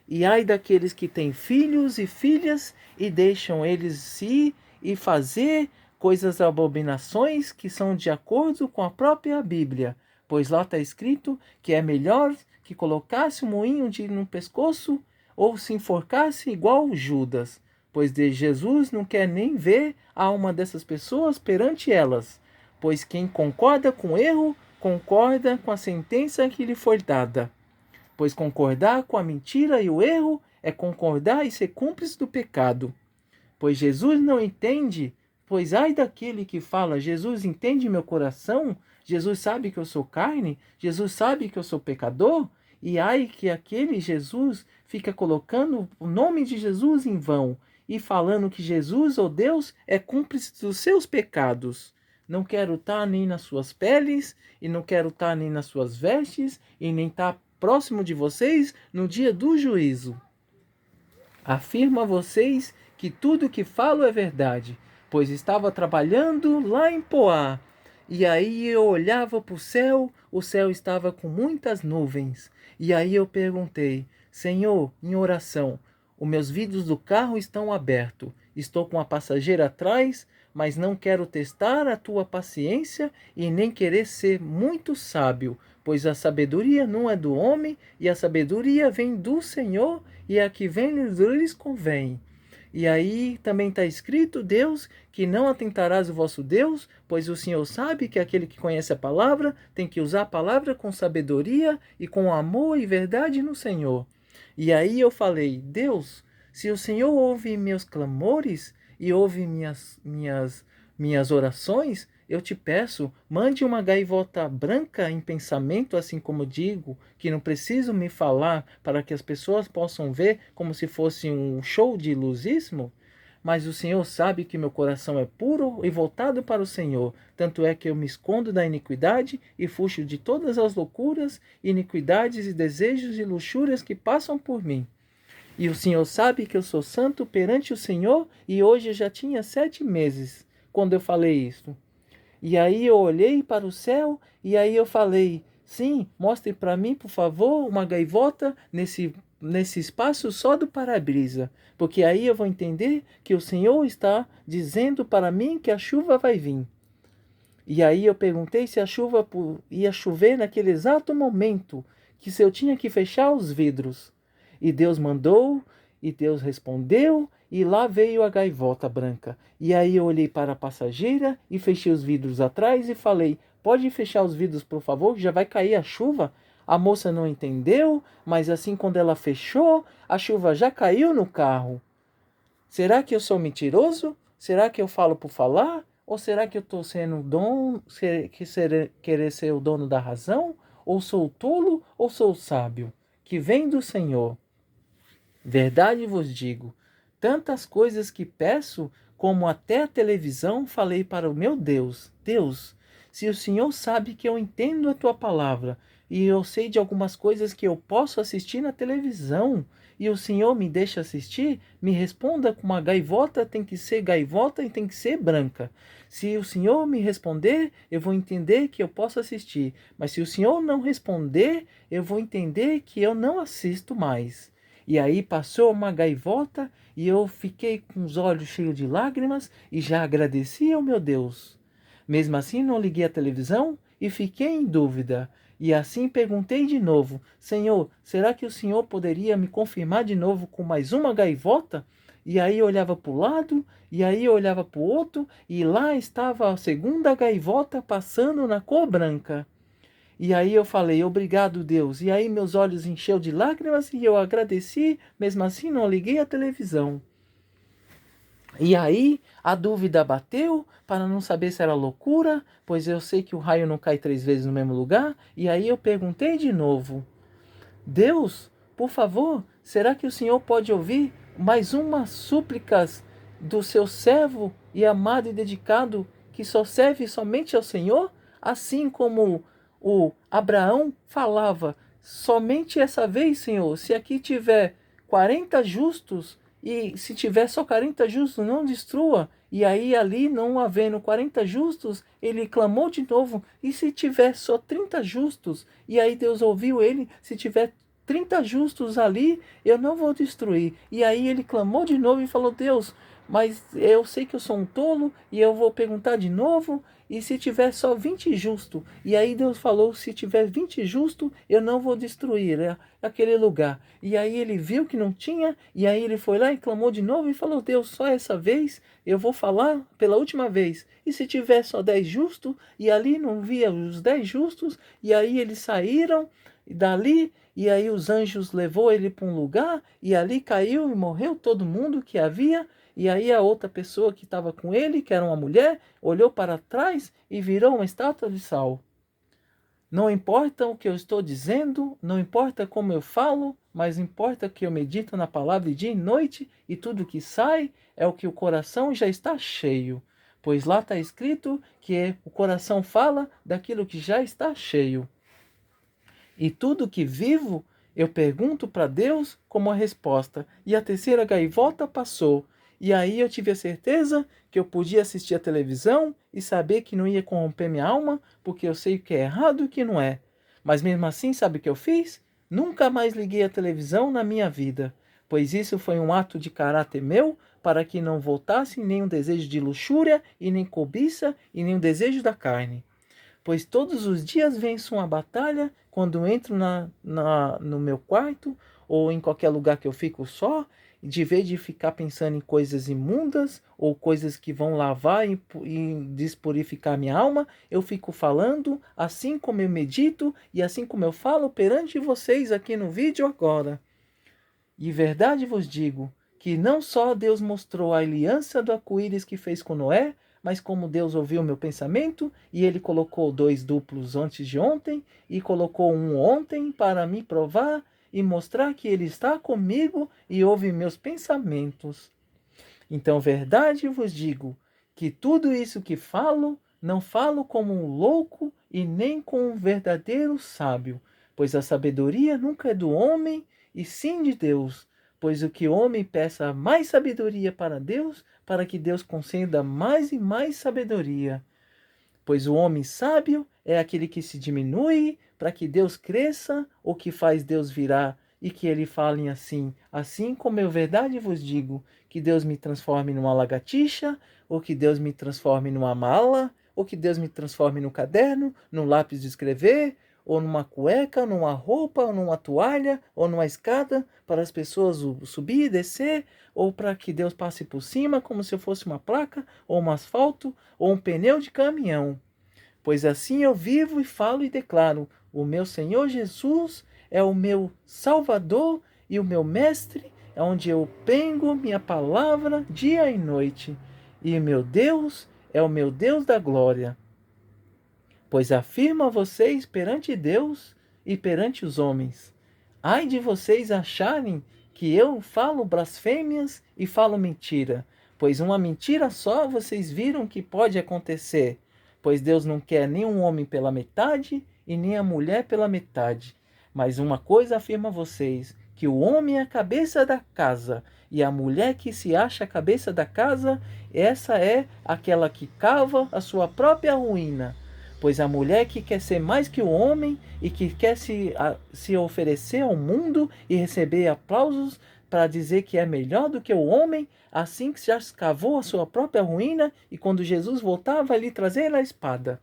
E ai daqueles que têm filhos e filhas e deixam eles ir e fazer coisas abominações que são de acordo com a própria Bíblia, pois lá está escrito que é melhor que colocasse um moinho no pescoço ou se enforcasse igual Judas, pois de Jesus não quer nem ver a alma dessas pessoas perante elas, pois quem concorda com o erro, concorda com a sentença que lhe foi dada. Pois concordar com a mentira e o erro é concordar e ser cúmplice do pecado. Pois Jesus não entende, pois ai daquele que fala: Jesus entende meu coração, Jesus sabe que eu sou carne, Jesus sabe que eu sou pecador, e ai que aquele Jesus fica colocando o nome de Jesus em vão e falando que Jesus, ou Deus, é cúmplice dos seus pecados. Não quero estar nem nas suas peles, e não quero estar nem nas suas vestes, e nem estar próximo de vocês no dia do juízo. Afirmo a vocês que tudo que falo é verdade, pois estava trabalhando lá em Poá, e aí eu olhava para o céu estava com muitas nuvens, e aí eu perguntei: Senhor, em oração, os meus vidros do carro estão abertos, estou com a passageira atrás, mas não quero testar a tua paciência e nem querer ser muito sábio, pois a sabedoria não é do homem, e a sabedoria vem do Senhor, e a que vem lhes convém. E aí também está escrito, Deus, que não atentarás o vosso Deus, pois o Senhor sabe que aquele que conhece a palavra tem que usar a palavra com sabedoria e com amor e verdade no Senhor. E aí eu falei: Deus, se o Senhor ouve meus clamores e ouve minhas orações, eu te peço, mande uma gaivota branca em pensamento, assim como digo, que não preciso me falar para que as pessoas possam ver como se fosse um show de luzismo. Mas o Senhor sabe que meu coração é puro e voltado para o Senhor. Tanto é que eu me escondo da iniquidade e fujo de todas as loucuras, iniquidades e desejos e luxúrias que passam por mim. E o Senhor sabe que eu sou santo perante o Senhor, e hoje eu já tinha 7 meses quando eu falei isso. E aí eu olhei para o céu e aí eu falei: sim, mostre para mim, por favor, uma gaivota nesse espaço só do para-brisa, porque aí eu vou entender que o Senhor está dizendo para mim que a chuva vai vir. E aí eu perguntei se a chuva ia chover naquele exato momento, que se eu tinha que fechar os vidros. E Deus mandou, e Deus respondeu, e lá veio a gaivota branca. E aí eu olhei para a passageira e fechei os vidros atrás e falei: pode fechar os vidros, por favor, já vai cair a chuva. a moça não entendeu, mas assim quando ela fechou, a chuva já caiu no carro. Será que eu sou mentiroso? Será que eu falo por falar? Ou será que eu estou sendo querer ser o dono da razão? Ou sou tolo ou sou sábio? Que vem do Senhor. Verdade vos digo, tantas coisas que peço, como até a televisão, falei para o meu Deus. Deus, se o Senhor sabe que eu entendo a tua palavra, e eu sei de algumas coisas que eu posso assistir na televisão, e o Senhor me deixa assistir, me responda com uma gaivota, tem que ser gaivota e tem que ser branca. Se o Senhor me responder, eu vou entender que eu posso assistir. Mas se o Senhor não responder, eu vou entender que eu não assisto mais. E aí passou uma gaivota e eu fiquei com os olhos cheios de lágrimas e já agradeci ao meu Deus. Mesmo assim, não liguei a televisão e fiquei em dúvida. E assim perguntei de novo: Senhor, será que o Senhor poderia me confirmar de novo com mais uma gaivota? E aí eu olhava para o lado, e aí eu olhava para o outro, e lá estava a segunda gaivota passando na cor branca. E aí eu falei, obrigado, Deus. E aí meus olhos encheu de lágrimas e eu agradeci, mesmo assim não liguei a televisão. E aí a dúvida bateu para não saber se era loucura, pois eu sei que o raio não cai 3 vezes no mesmo lugar. E aí eu perguntei de novo, Deus, por favor, será que o Senhor pode ouvir mais umas súplicas do seu servo e amado e dedicado que só serve somente ao Senhor? Assim como o Abraão falava, somente essa vez, Senhor, se aqui tiver 40 justos e se tiver só 40 justos, não destrua. E aí ali, não havendo 40 justos, ele clamou de novo, e se tiver só 30 justos? E aí Deus ouviu ele, se tiver 30 justos ali, eu não vou destruir. E aí ele clamou de novo e falou, Deus, mas eu sei que eu sou um tolo, e eu vou perguntar de novo, e se tiver só 20 justos? E aí Deus falou, se tiver 20 justos, eu não vou destruir aquele lugar. E aí ele viu que não tinha, e aí ele foi lá e clamou de novo e falou, Deus, só essa vez eu vou falar pela última vez. E se tiver só 10 justos, e ali não via os 10 justos, e aí eles saíram dali, e aí os anjos levou ele para um lugar, e ali caiu e morreu todo mundo que havia. E aí a outra pessoa que estava com ele, que era uma mulher, olhou para trás e virou uma estátua de sal. Não importa o que eu estou dizendo, não importa como eu falo, mas importa que eu medito na palavra de dia e noite, e tudo que sai é o que o coração já está cheio. Pois lá está escrito que o coração fala daquilo que já está cheio. E tudo que vivo, eu pergunto para Deus como a resposta. E a terceira gaivota passou. E aí eu tive a certeza que eu podia assistir a televisão e saber que não ia corromper minha alma, porque eu sei o que é errado e o que não é. Mas mesmo assim, sabe o que eu fiz? Nunca mais liguei a televisão na minha vida, pois isso foi um ato de caráter meu para que não voltasse nenhum desejo de luxúria e nem cobiça e nem o desejo da carne. Pois todos os dias venço uma batalha quando entro no meu quarto ou em qualquer lugar que eu fico só, de vez de ficar pensando em coisas imundas ou coisas que vão lavar e despurificar minha alma, eu fico falando assim como eu medito e assim como eu falo perante vocês aqui no vídeo agora. E verdade vos digo que não só Deus mostrou a aliança do arco-íris que fez com Noé, mas como Deus ouviu o meu pensamento, e ele colocou 2 duplos antes de ontem, e colocou um ontem para me provar e mostrar que ele está comigo e ouve meus pensamentos. Então, verdade vos digo que tudo isso que falo, não falo como um louco e nem como um verdadeiro sábio, pois a sabedoria nunca é do homem, e sim de Deus. Pois o que o homem peça mais sabedoria para Deus, para que Deus conceda mais e mais sabedoria. Pois o homem sábio é aquele que se diminui para que Deus cresça, ou que faz Deus virar e que ele fale assim, assim como eu verdade vos digo, que Deus me transforme numa lagartixa, ou que Deus me transforme numa mala, ou que Deus me transforme num caderno, num lápis de escrever, ou numa cueca, numa roupa, ou numa toalha, ou numa escada, para as pessoas subir e descer, ou para que Deus passe por cima, como se eu fosse uma placa, ou um asfalto, ou um pneu de caminhão. Pois assim eu vivo e falo e declaro, o meu Senhor Jesus é o meu Salvador e o meu Mestre, é onde eu pengo minha palavra dia e noite. E meu Deus é o meu Deus da glória, pois afirmo a vocês perante Deus e perante os homens. Ai de vocês acharem que eu falo blasfêmias e falo mentira, pois uma mentira só vocês viram que pode acontecer, pois Deus não quer nem um homem pela metade e nem a mulher pela metade. Mas uma coisa afirmo a vocês, que o homem é a cabeça da casa, e a mulher que se acha a cabeça da casa, essa é aquela que cava a sua própria ruína. Pois a mulher que quer ser mais que o homem e que quer se oferecer ao mundo e receber aplausos para dizer que é melhor do que o homem, assim que já escavou a sua própria ruína e quando Jesus voltar vai lhe trazer a espada.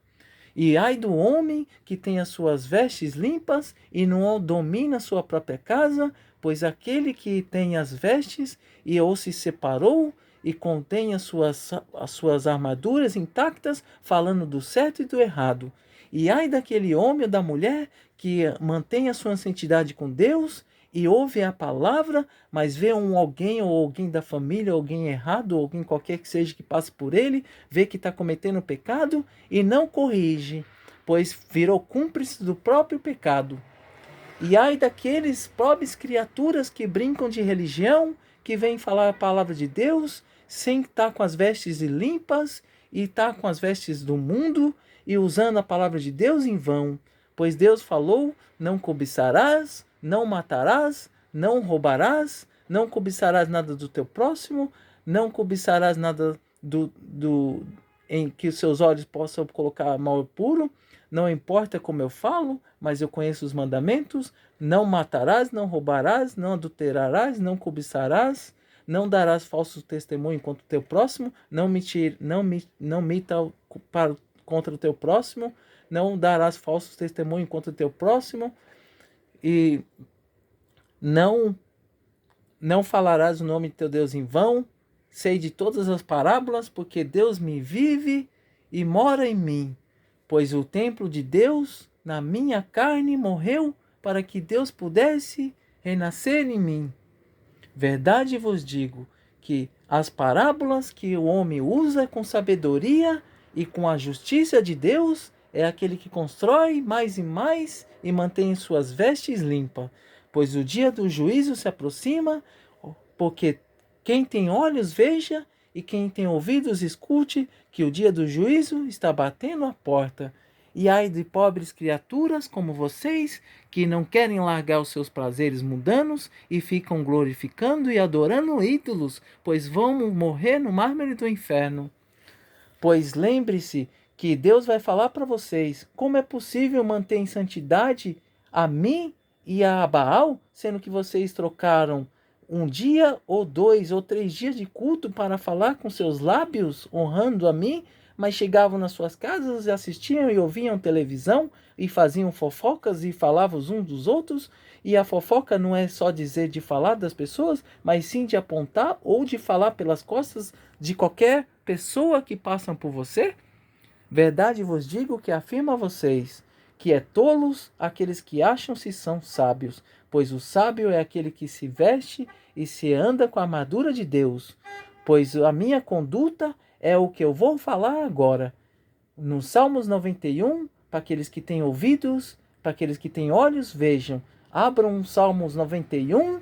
E ai do homem que tem as suas vestes limpas e não domina sua própria casa, pois aquele que tem as vestes e ou se separou e contém as suas armaduras intactas, falando do certo e do errado. E ai daquele homem ou da mulher que mantém a sua santidade com Deus e ouve a palavra, mas vê alguém ou alguém da família, alguém errado, ou alguém qualquer que seja que passe por ele, vê que está cometendo pecado e não corrige, pois virou cúmplice do próprio pecado. E ai daqueles pobres criaturas que brincam de religião, que vêm falar a palavra de Deus, sem estar com as vestes limpas e estar com as vestes do mundo e usando a palavra de Deus em vão. Pois Deus falou: não cobiçarás, não matarás, não roubarás, não cobiçarás nada do teu próximo, não cobiçarás nada em que os seus olhos possam colocar mal puro. Não importa como eu falo, mas eu conheço os mandamentos. Não matarás, não roubarás, não adulterarás, não cobiçarás, não darás falso testemunho contra o teu próximo, não mita contra o teu próximo, não darás falso testemunho contra o teu próximo, e não falarás o nome de teu Deus em vão. Sei de todas as parábolas, porque Deus me vive e mora em mim. Pois o templo de Deus, na minha carne, morreu para que Deus pudesse renascer em mim. Verdade vos digo que as parábolas que o homem usa com sabedoria e com a justiça de Deus é aquele que constrói mais e mais e mantém suas vestes limpas. Pois o dia do juízo se aproxima, porque quem tem olhos veja e quem tem ouvidos escute que o dia do juízo está batendo à porta. E ai de pobres criaturas como vocês, que não querem largar os seus prazeres mundanos e ficam glorificando e adorando ídolos, pois vão morrer no mármore do inferno. Pois lembre-se que Deus vai falar para vocês como é possível manter em santidade a mim e a Baal, sendo que vocês trocaram um dia ou 2 ou 3 dias de culto para falar com seus lábios, honrando a mim, mas chegavam nas suas casas e assistiam e ouviam televisão e faziam fofocas e falavam uns dos outros. E a fofoca não é só dizer de falar das pessoas, mas sim de apontar ou de falar pelas costas de qualquer pessoa que passam por você. Verdade vos digo que afirmo a vocês que é tolos aqueles que acham-se são sábios, pois o sábio é aquele que se veste e se anda com a armadura de Deus. Pois a minha conduta é o que eu vou falar agora. No Salmos 91, para aqueles que têm ouvidos, para aqueles que têm olhos, vejam. Abram o Salmos 91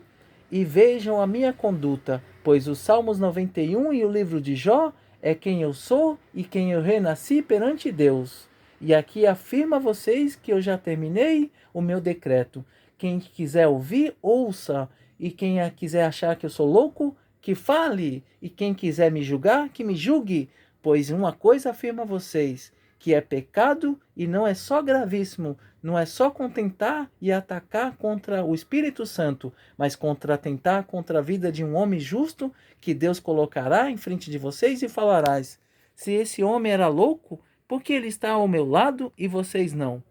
e vejam a minha conduta, pois o Salmos 91 e o livro de Jó é quem eu sou e quem eu renasci perante Deus. E aqui afirma a vocês que eu já terminei o meu decreto. Quem quiser ouvir, ouça. E quem quiser achar que eu sou louco, que fale. E quem quiser me julgar, que me julgue. Pois uma coisa afirma a vocês, que é pecado e não é só gravíssimo, não é só contentar e atacar contra o Espírito Santo, mas atentar contra a vida de um homem justo que Deus colocará em frente de vocês e falarás: se esse homem era louco, por que ele está ao meu lado e vocês não?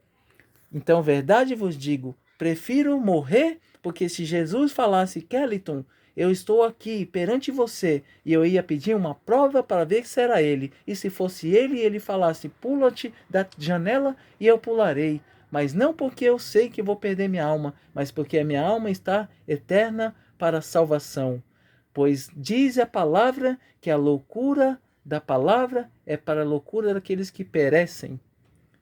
Então, verdade vos digo, prefiro morrer, porque se Jesus falasse: Kellyton, eu estou aqui perante você, e eu ia pedir uma prova para ver se era ele, e se fosse ele, ele falasse: pula-te da janela, e eu pularei. mas não porque eu sei que vou perder minha alma, mas porque a minha alma está eterna para a salvação. Pois diz a palavra que a loucura da palavra é para a loucura daqueles que perecem.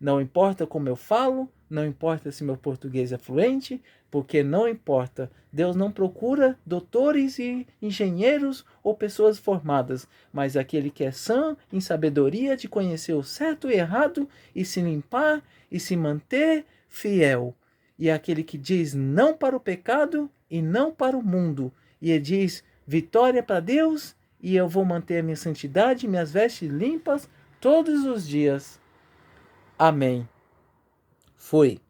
Não importa como eu falo, não importa se meu português é fluente, porque não importa. Deus não procura doutores e engenheiros ou pessoas formadas, mas aquele que é sã em sabedoria de conhecer o certo e errado e se limpar e se manter fiel. E aquele que diz não para o pecado e não para o mundo. E diz vitória para Deus e eu vou manter a minha santidade e minhas vestes limpas todos os dias. Amém. Fui.